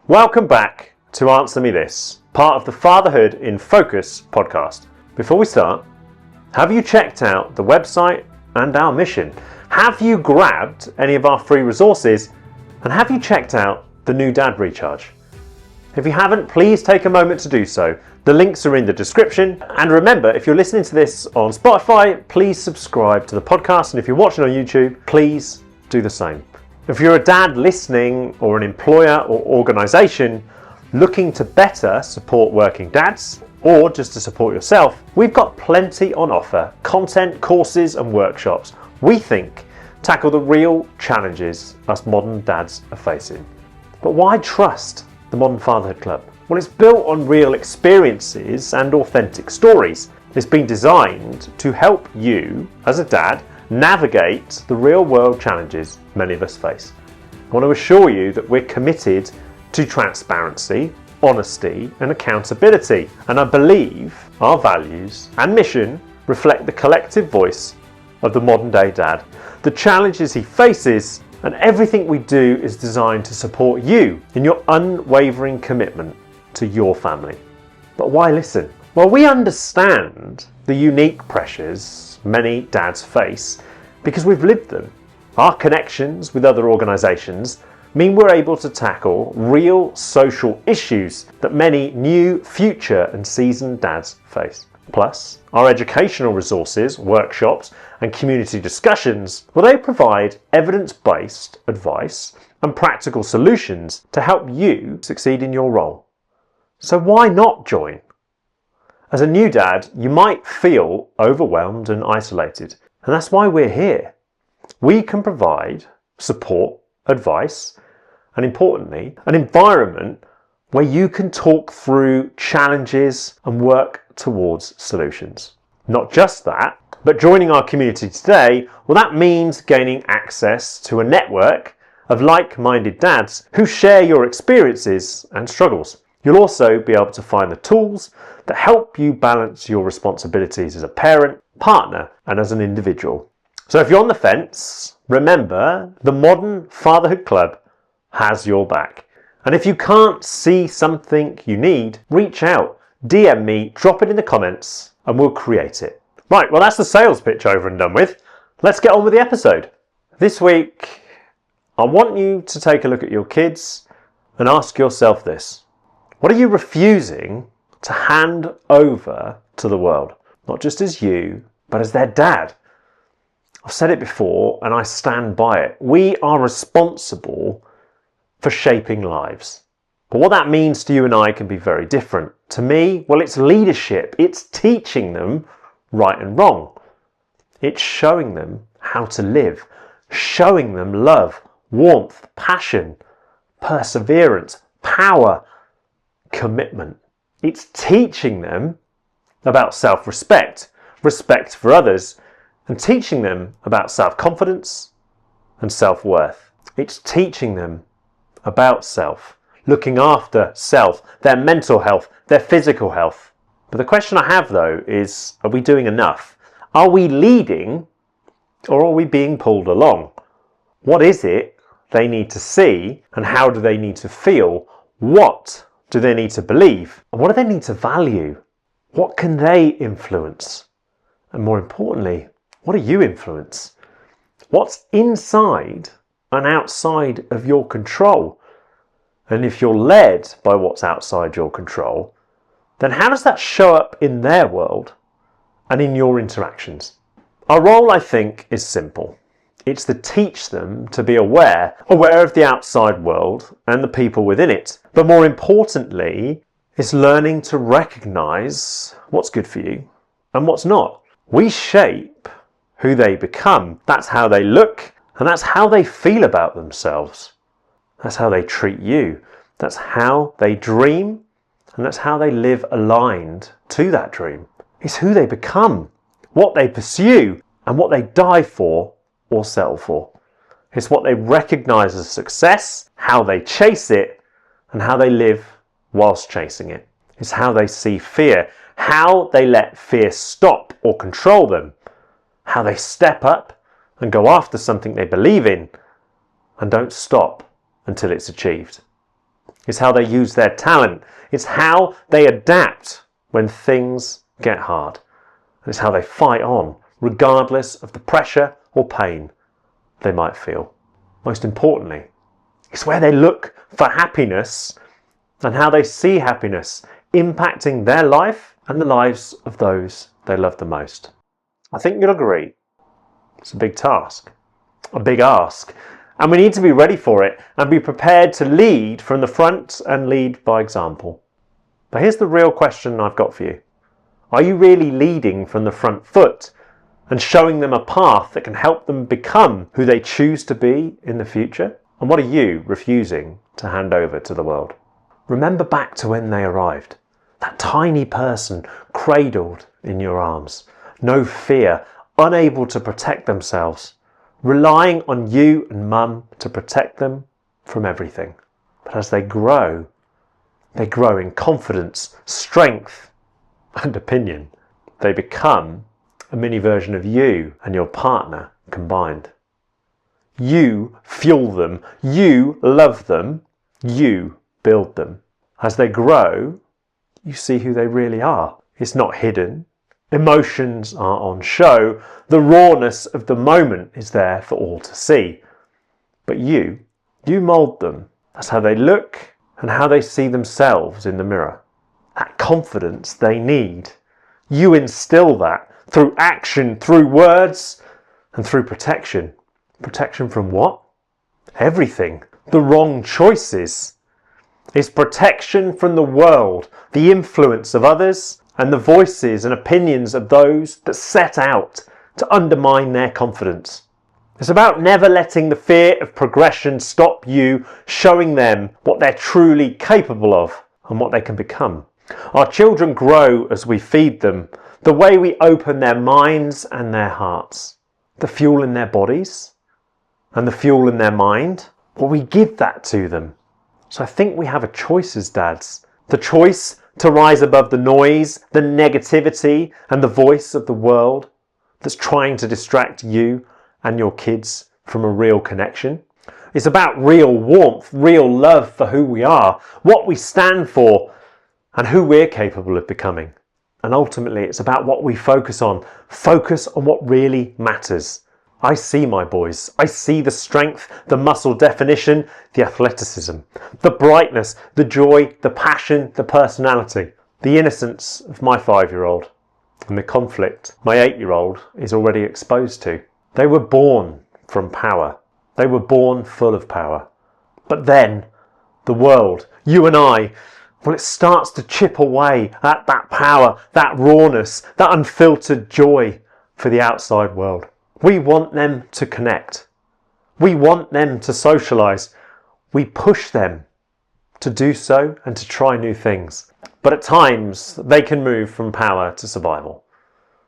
Welcome back to Answer Me This, part of the Fatherhood in Focus podcast. Before we start, have you checked out the website and our mission? Have you grabbed any of our free resources? And have you checked out the new Dad Recharge? If you haven't, please take a moment to do so. The links are in the description. And remember, if you're listening to this on Spotify, please subscribe to the podcast. And if you're watching on YouTube, please do the same. If you're a dad listening, or an employer or organisation looking to better support working dads, or just to support yourself, we've got plenty on offer. Content, courses and workshops we think tackle the real challenges us modern dads are facing. But why trust the Modern Fatherhood Club? Well, it's built on real experiences and authentic stories. It's been designed to help you as a dad navigate the real world challenges many of us face. I want to assure you that we're committed to transparency, honesty and accountability, and I believe our values and mission reflect the collective voice of the modern day dad, the challenges he faces, and everything we do is designed to support you in your unwavering commitment to your family. But why listen? Well, we understand the unique pressures many dads face because we've lived them. Our connections with other organisations mean we're able to tackle real social issues that many new, future and seasoned dads face. Plus, our educational resources, workshops and community discussions, well, they provide evidence-based advice and practical solutions to help you succeed in your role. So why not join? As a new dad, you might feel overwhelmed and isolated, and that's why we're here. We can provide support, advice, and importantly, an environment where you can talk through challenges and work towards solutions. Not just that, but joining our community today, well, that means gaining access to a network of like-minded dads who share your experiences and struggles. You'll also be able to find the tools that help you balance your responsibilities as a parent, partner, and as an individual. So if you're on the fence, remember, the Modern Fatherhood Club has your back. And if you can't see something you need, reach out, DM me, drop it in the comments, and we'll create it. Right, well, that's the sales pitch over and done with. Let's get on with the episode. This week, I want you to take a look at your kids and ask yourself this. What are you refusing to hand over to the world? Not just as you, but as their dad. I've said it before and I stand by it. We are responsible for shaping lives. But what that means to you and I can be very different. To me, well, it's leadership. It's teaching them right and wrong. It's showing them how to live, showing them love, warmth, passion, perseverance, power, commitment. It's teaching them about self-respect, respect for others, and teaching them about self-confidence and self-worth. It's teaching them about self, looking after self, their mental health, their physical health. But the question I have though is, are we doing enough? Are we leading or are we being pulled along? What is it they need to see and how do they need to feel? What do they need to believe? And what do they need to value? What can they influence? And more importantly, what do you influence? What's inside and outside of your control? And if you're led by what's outside your control, then how does that show up in their world and in your interactions? Our role, I think, is simple. It's to teach them to be aware of the outside world and the people within it. But more importantly, it's learning to recognise what's good for you and what's not. We shape who they become. That's how they look and that's how they feel about themselves. That's how they treat you. That's how they dream and that's how they live aligned to that dream. It's who they become, what they pursue and what they die for or settle for. It's what they recognise as success, how they chase it, and how they live whilst chasing it. It's how they see fear, how they let fear stop or control them, how they step up and go after something they believe in and don't stop until it's achieved. It's how they use their talent. It's how they adapt when things get hard. And it's how they fight on, regardless of the pressure or pain they might feel. Most importantly, it's where they look for happiness and how they see happiness impacting their life and the lives of those they love the most. I think you'll agree. It's a big task, a big ask, and we need to be ready for it and be prepared to lead from the front and lead by example. But here's the real question I've got for you. Are you really leading from the front foot and showing them a path that can help them become who they choose to be in the future? And what are you refusing to hand over to the world? Remember back to when they arrived. That tiny person cradled in your arms. No fear, unable to protect themselves, relying on you and mum to protect them from everything. But as they grow in confidence, strength and opinion. They become a mini version of you and your partner combined. You fuel them, you love them, you build them. As they grow, you see who they really are. It's not hidden. Emotions are on show. The rawness of the moment is there for all to see. But you mould them. That's how they look and how they see themselves in the mirror. That confidence they need. You instill that through action, through words, and through protection. Protection from what? Everything. The wrong choices. It's protection from the world, the influence of others, and the voices and opinions of those that set out to undermine their confidence. It's about never letting the fear of progression stop you showing them what they're truly capable of and what they can become. Our children grow as we feed them, the way we open their minds and their hearts. The fuel in their bodies and the fuel in their mind, well, we give that to them. So I think we have a choice as dads. The choice to rise above the noise, the negativity and the voice of the world that's trying to distract you and your kids from a real connection. It's about real warmth, real love for who we are, what we stand for and who we're capable of becoming. And ultimately it's about what we focus on. Focus on what really matters. I see my boys. I see the strength, the muscle definition, the athleticism, the brightness, the joy, the passion, the personality, the innocence of my 5-year-old and the conflict my 8-year-old is already exposed to. They were born from power. They were born full of power. But then the world, you and I, well, it starts to chip away at that power, that rawness, that unfiltered joy for the outside world. We want them to connect. We want them to socialise. We push them to do so and to try new things. But at times, they can move from power to survival.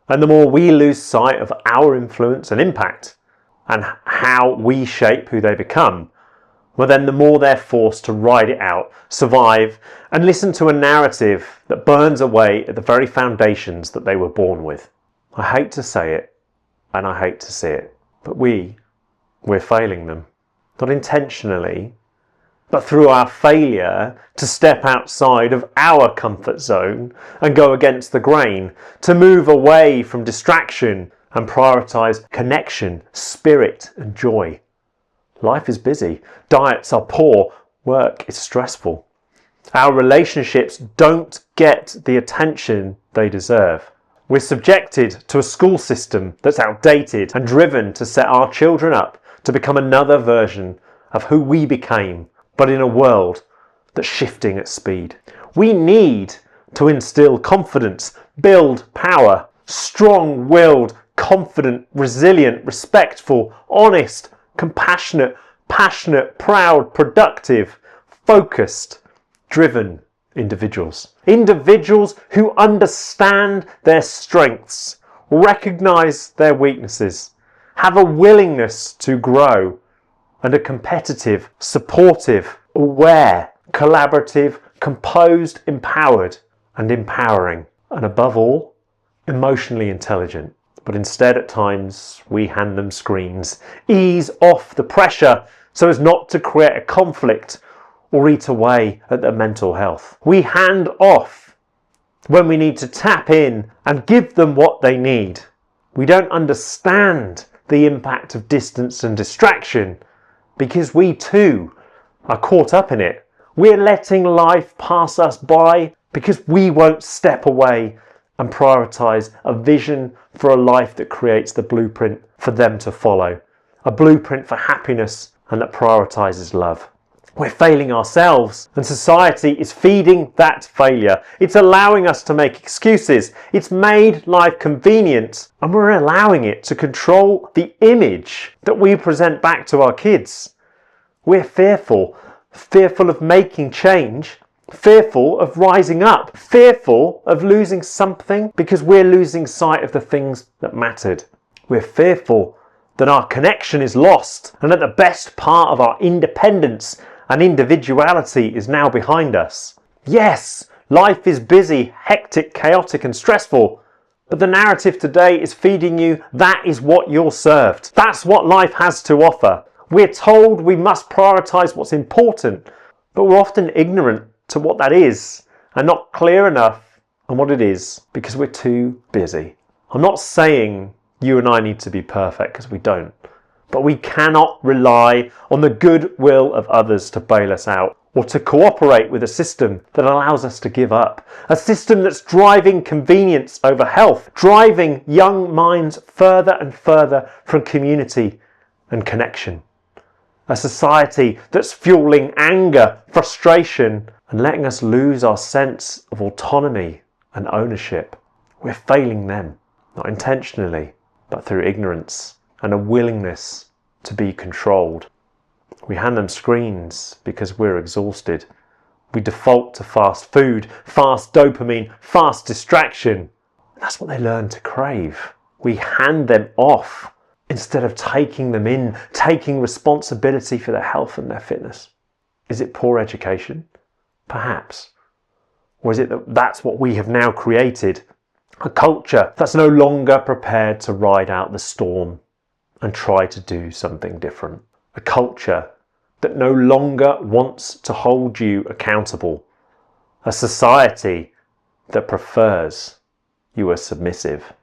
And the more we lose sight of our influence and impact and how we shape who they become, well then the more they're forced to ride it out, survive, and listen to a narrative that burns away at the very foundations that they were born with. I hate to say it, and I hate to see it, but we're failing them. Not intentionally, but through our failure to step outside of our comfort zone and go against the grain, to move away from distraction and prioritise connection, spirit and joy. Life is busy, diets are poor, work is stressful. Our relationships don't get the attention they deserve. We're subjected to a school system that's outdated and driven to set our children up to become another version of who we became, but in a world that's shifting at speed. We need to instill confidence, build power, strong-willed, confident, resilient, respectful, honest, compassionate, passionate, proud, productive, focused, driven individuals. Individuals who understand their strengths, recognise their weaknesses, have a willingness to grow, and are competitive, supportive, aware, collaborative, composed, empowered, and empowering. And above all, emotionally intelligent. But instead at times we hand them screens, ease off the pressure so as not to create a conflict or eat away at their mental health. We hand off when we need to tap in and give them what they need. We don't understand the impact of distance and distraction because we too are caught up in it. We're letting life pass us by because we won't step away and prioritise a vision for a life that creates the blueprint for them to follow, a blueprint for happiness and that prioritises love. We're failing ourselves, and society is feeding that failure. It's allowing us to make excuses. It's made life convenient, and we're allowing it to control the image that we present back to our kids. We're fearful of making change, fearful of rising up, fearful of losing something because we're losing sight of the things that mattered. We're fearful that our connection is lost and that the best part of our independence and individuality is now behind us. Yes, life is busy, hectic, chaotic and stressful, but the narrative today is feeding you that is what you're served. That's what life has to offer. We're told we must prioritise what's important, but we're often ignorant to what that is and not clear enough on what it is because we're too busy. I'm not saying you and I need to be perfect because we don't, but we cannot rely on the goodwill of others to bail us out or to cooperate with a system that allows us to give up. A system that's driving convenience over health, driving young minds further and further from community and connection. A society that's fueling anger, frustration, and letting us lose our sense of autonomy and ownership. We're failing them, not intentionally, but through ignorance and a willingness to be controlled. We hand them screens because we're exhausted. We default to fast food, fast dopamine, fast distraction. That's what they learn to crave. We hand them off instead of taking them in, taking responsibility for their health and their fitness. Is it poor education? Perhaps. Or is it that that's what we have now created? A culture that's no longer prepared to ride out the storm and try to do something different. A culture that no longer wants to hold you accountable. A society that prefers you are submissive.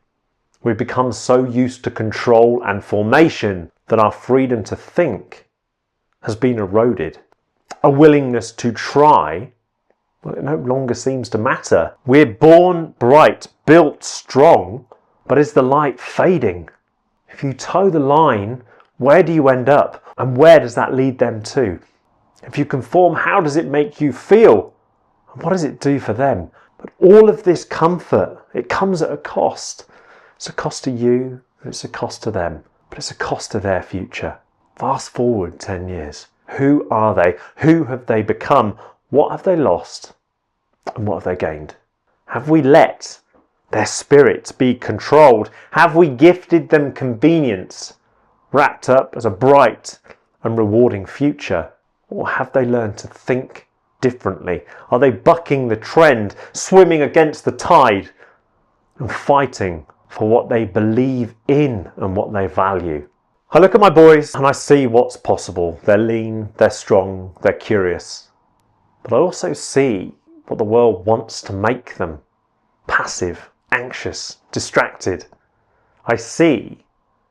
We've become so used to control and formation that our freedom to think has been eroded. A willingness to try, well, it no longer seems to matter. We're born bright, built strong, but is the light fading? If you toe the line, where do you end up? And where does that lead them to? If you conform, how does it make you feel? And what does it do for them? But all of this comfort, it comes at a cost. It's a cost to you, and it's a cost to them, but it's a cost to their future. Fast forward 10 years. Who are they? Who have they become? What have they lost? And what have they gained? Have we let their spirits be controlled? Have we gifted them convenience, wrapped up as a bright and rewarding future? Or have they learned to think differently? Are they bucking the trend, swimming against the tide, and fighting for what they believe in and what they value? I look at my boys and I see what's possible. They're lean, they're strong, they're curious. But I also see what the world wants to make them. Passive, anxious, distracted. I see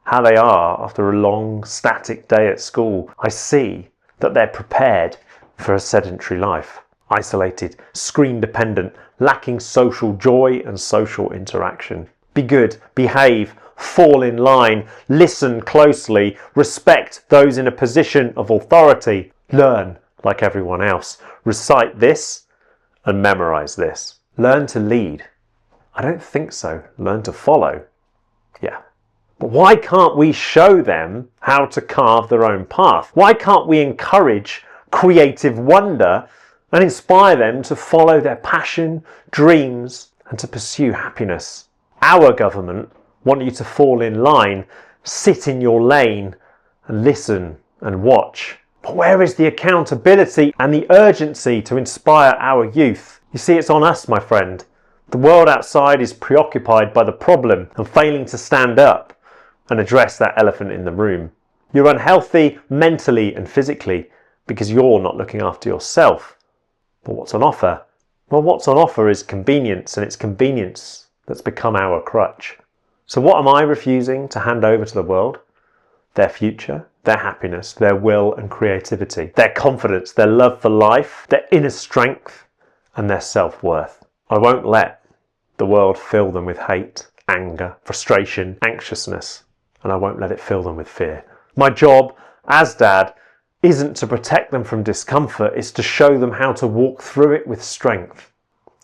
how they are after a long, static day at school. I see that they're prepared for a sedentary life. Isolated, screen-dependent, lacking social joy and social interaction. Be good, behave, fall in line, listen closely, respect those in a position of authority, learn like everyone else, recite this and memorize this. Learn to lead. I don't think so. Learn to follow. Yeah. But why can't we show them how to carve their own path? Why can't we encourage creative wonder and inspire them to follow their passion, dreams, and to pursue happiness? Our government want you to fall in line, sit in your lane, and listen and watch. But where is the accountability and the urgency to inspire our youth? You see, it's on us, my friend. The world outside is preoccupied by the problem and failing to stand up and address that elephant in the room. You're unhealthy mentally and physically, because you're not looking after yourself. But what's on offer? Well, what's on offer is convenience, and it's convenience that's become our crutch. So what am I refusing to hand over to the world? Their future, their happiness, their will and creativity, their confidence, their love for life, their inner strength, and their self-worth. I won't let the world fill them with hate, anger, frustration, anxiousness, and I won't let it fill them with fear. My job as dad isn't to protect them from discomfort, it's to show them how to walk through it with strength.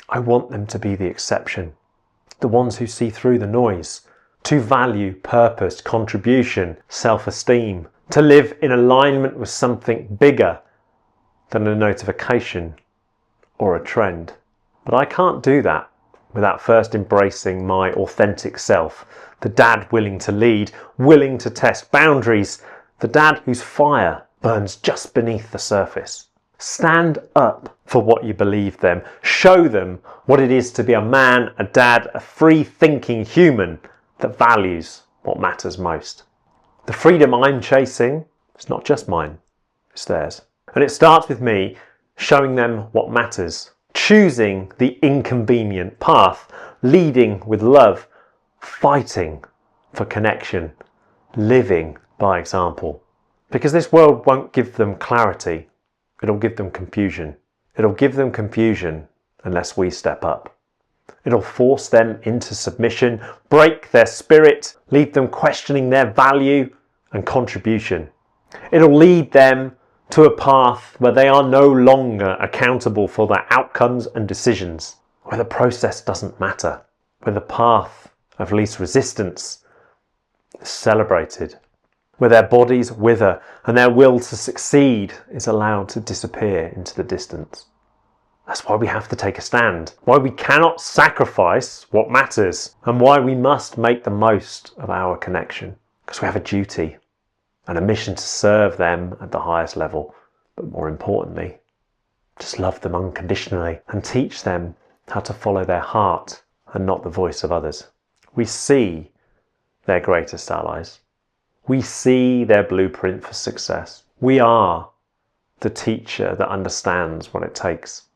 I want them to be the exception, the ones who see through the noise, to value purpose, contribution, self-esteem, to live in alignment with something bigger than a notification or a trend. But I can't do that without first embracing my authentic self, the dad willing to lead, willing to test boundaries, the dad whose fire burns just beneath the surface. Stand up for what you believe them. Show them what it is to be a man, a dad, a free-thinking human that values what matters most. The freedom I'm chasing is not just mine, it's theirs. And it starts with me showing them what matters, choosing the inconvenient path, leading with love, fighting for connection, living by example. Because this world won't give them clarity, it'll give them confusion. It'll give them confusion unless we step up. It'll force them into submission, break their spirit, leave them questioning their value and contribution. It'll lead them to a path where they are no longer accountable for their outcomes and decisions, where the process doesn't matter, where the path of least resistance is celebrated, where their bodies wither and their will to succeed is allowed to disappear into the distance. That's why we have to take a stand, why we cannot sacrifice what matters, and why we must make the most of our connection. Because we have a duty and a mission to serve them at the highest level, but more importantly, just love them unconditionally and teach them how to follow their heart and not the voice of others. We see their greatest allies. We see their blueprint for success. We are the teacher that understands what it takes.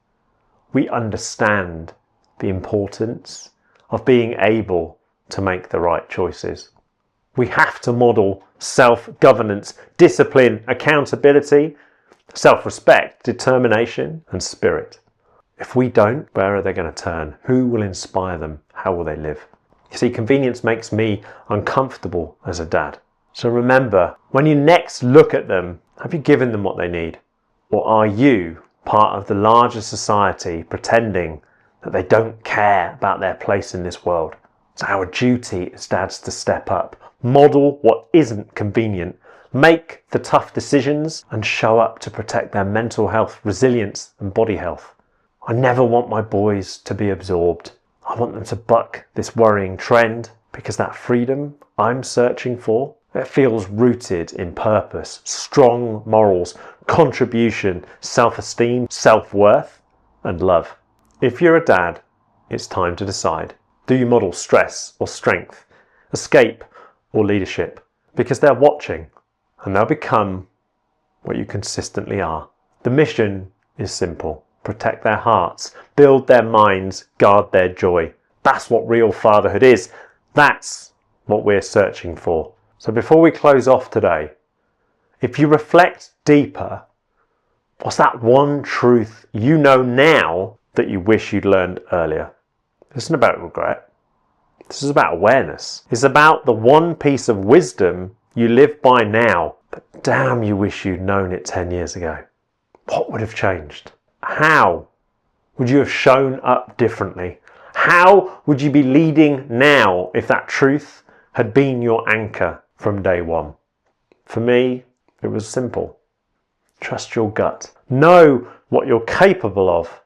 We understand the importance of being able to make the right choices. We have to model self-governance, discipline, accountability, self-respect, determination, and spirit. If we don't, where are they going to turn? Who will inspire them? How will they live? You see, convenience makes me uncomfortable as a dad. So remember, when you next look at them, have you given them what they need? Or are you part of the larger society pretending that they don't care about their place in this world? It's our duty as dads to step up, model what isn't convenient, make the tough decisions and show up to protect their mental health, resilience and body health. I never want my boys to be absorbed. I want them to buck this worrying trend because that freedom I'm searching for, it feels rooted in purpose, strong morals, contribution, self-esteem, self-worth, and love. If you're a dad, it's time to decide. Do you model stress or strength, escape or leadership? Because they're watching and they'll become what you consistently are. The mission is simple. Protect their hearts, build their minds, guard their joy. That's what real fatherhood is. That's what we're searching for. So before we close off today, if you reflect deeper, what's that one truth you know now that you wish you'd learned earlier? This isn't about regret. This is about awareness. It's about the one piece of wisdom you live by now, but damn, you wish you'd known it 10 years ago. What would have changed? How would you have shown up differently? How would you be leading now if that truth had been your anchor from day one? For me, it was simple. Trust your gut. Know what you're capable of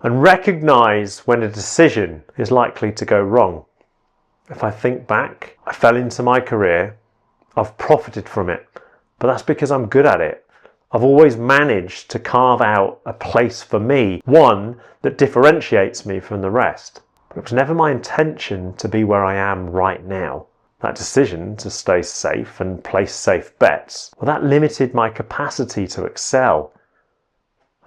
and recognize when a decision is likely to go wrong. If I think back, I fell into my career. I've profited from it, but that's because I'm good at it. I've always managed to carve out a place for me, one that differentiates me from the rest. But it was never my intention to be where I am right now. That decision to stay safe and place safe bets, well, that limited my capacity to excel.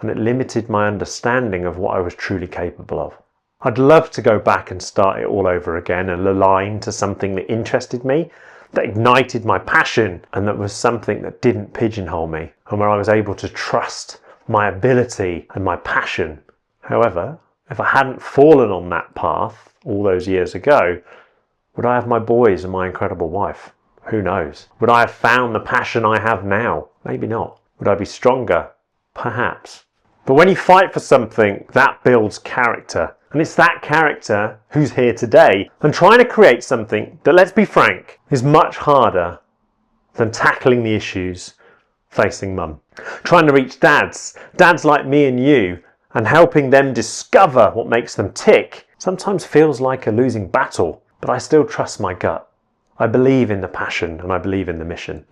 and it limited my understanding of what I was truly capable of. I'd love to go back and start it all over again and align to something that interested me, that ignited my passion, and that was something that didn't pigeonhole me, and where I was able to trust my ability and my passion. However, if I hadn't fallen on that path all those years ago, would I have my boys and my incredible wife? Who knows? Would I have found the passion I have now? Maybe not. Would I be stronger? Perhaps. But when you fight for something, that builds character. And it's that character who's here today. And trying to create something that, let's be frank, is much harder than tackling the issues facing mum. Trying to reach dads like me and you, and helping them discover what makes them tick sometimes feels like a losing battle, but I still trust my gut. I believe in the passion and I believe in the mission.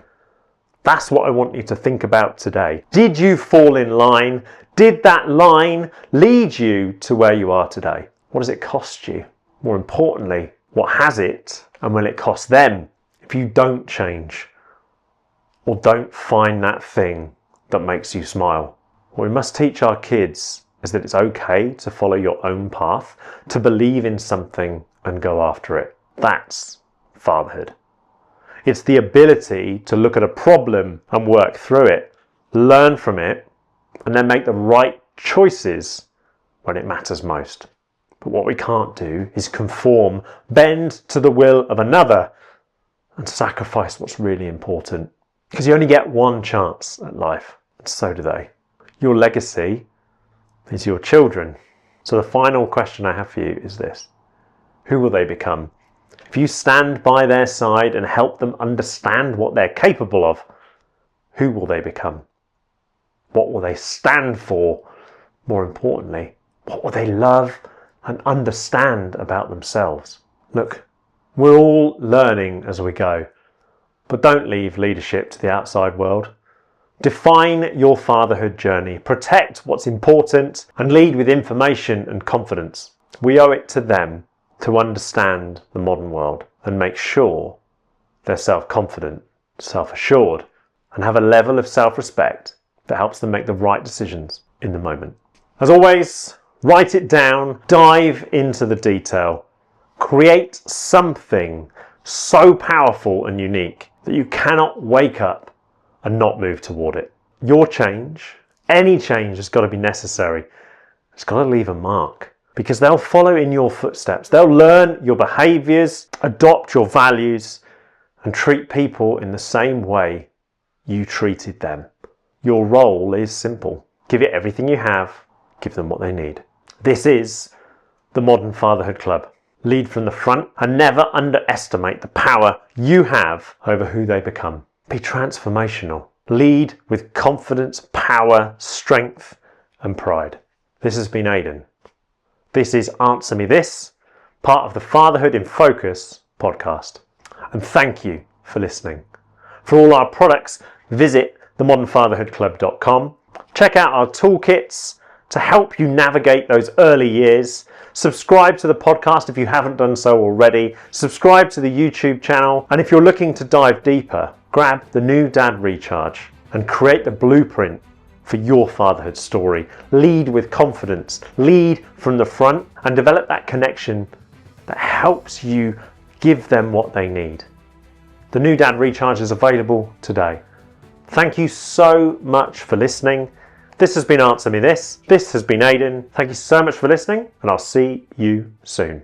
That's what I want you to think about today. Did you fall in line? Did that line lead you to where you are today? What does it cost you? More importantly, what has it and will it cost them if you don't change or don't find that thing that makes you smile? What we must teach our kids is that it's okay to follow your own path, to believe in something and go after it. That's fatherhood. It's the ability to look at a problem and work through it, learn from it, and then make the right choices when it matters most. But what we can't do is conform, bend to the will of another, and sacrifice what's really important. Because you only get one chance at life, and so do they. Your legacy is your children. So the final question I have for you is this: who will they become? If you stand by their side and help them understand what they're capable of, who will they become? What will they stand for? More importantly, what will they love and understand about themselves? Look, we're all learning as we go, but don't leave leadership to the outside world. Define your fatherhood journey, protect what's important, and lead with information and confidence. We owe it to them to understand the modern world and make sure they're self-confident, self-assured, and have a level of self-respect that helps them make the right decisions in the moment. As always, write it down, dive into the detail, create something so powerful and unique that you cannot wake up and not move toward it. Your change, any change, has got to be necessary. It's got to leave a mark. Because they'll follow in your footsteps. They'll learn your behaviours, adopt your values, and treat people in the same way you treated them. Your role is simple. Give it everything you have. Give them what they need. This is the Modern Fatherhood Club. Lead from the front and never underestimate the power you have over who they become. Be transformational. Lead with confidence, power, strength, and pride. This has been Aidan. This is Answer Me This, part of the Fatherhood in Focus podcast. And thank you for listening. For all our products, visit themodernfatherhoodclub.com. Check out our toolkits to help you navigate those early years. Subscribe to the podcast if you haven't done so already. Subscribe to the YouTube channel. And if you're looking to dive deeper, grab the New Dad Recharge and create the blueprint for your fatherhood story. Lead with confidence, lead from the front, and develop that connection that helps you give them what they need. The New Dad Recharge is available today. Thank you so much for listening. This has been Answer Me This. This has been Aidan. Thank you so much for listening, and I'll see you soon.